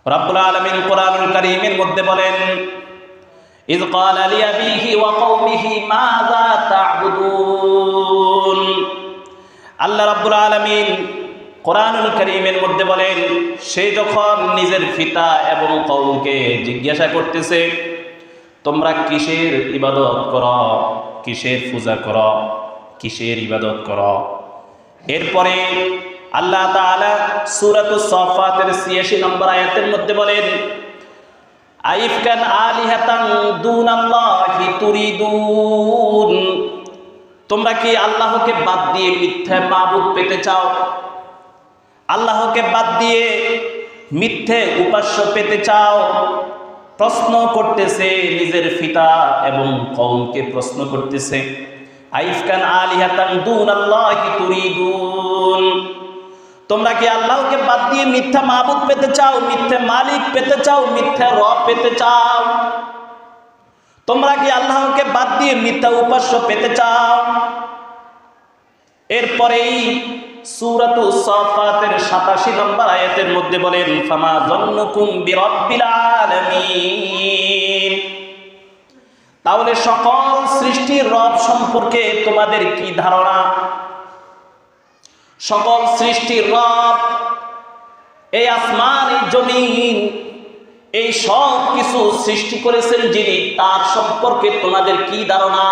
রব্বুল আলামিন কোরআনুল কারীমের মধ্যে বলেন, ইয ক্বালা লিআবিহি ওয়া কওমিহি মাযা তা'বুদুন। আল্লাহ রাব্বুল আলামিন কোরআনুল কারীমের মধ্যে বলেন, সে যখন নিজের পিতা এবং কওমকে জিজ্ঞাসা করতেছে, তোমরা কিসের ইবাদত করো, কিসের পূজা করো, কিসের ইবাদত করো। এরপরে আল্লাহ তাআলা সূরাতুস সাফফাতের ৮৬ নম্বর আয়াতের মধ্যে বলেন, আইফকান আলিহাতান দুনাল্লাহি তুরিদুন। তোমরা কি আল্লাহকে বাদ দিয়ে মিথ্যা মাবুদ পেতে চাও? আল্লাহকে বাদ দিয়ে মিথ্যে উপাস্য পেতে চাও? প্রশ্ন করতেছে, নিজের পিতা এবং কওমকে প্রশ্ন করতেছে। আইফকান আলিহাতান দুনাল্লাহি তুরিদুন। তোমরা কি আল্লাহকে বাদ দিয়ে মিথ্যা মাবুদ পেতে চাও, মিথ্যা মালিক পেতে চাও, মিথ্যা রব পেতে চাও? তোমরা কি আল্লাহকে বাদ দিয়ে মিথ্যা উপাস্য পেতে চাও? এরপরেই সূরাতুস সাফফাতের ৮৭ নম্বর আয়াতের মধ্যে বলেন, ফামা যান্নুকুম বিরাব্বিল আলামিন। তাহলে সকল সৃষ্টির রব সম্পর্কে তোমাদের কি ধারণা? সকল সৃষ্টির রব, এই আসমান, এই জমিন, এই সব কিছু সৃষ্টি করেছেন যিনি, তার সম্পর্কে তোমাদের কি ধারণা?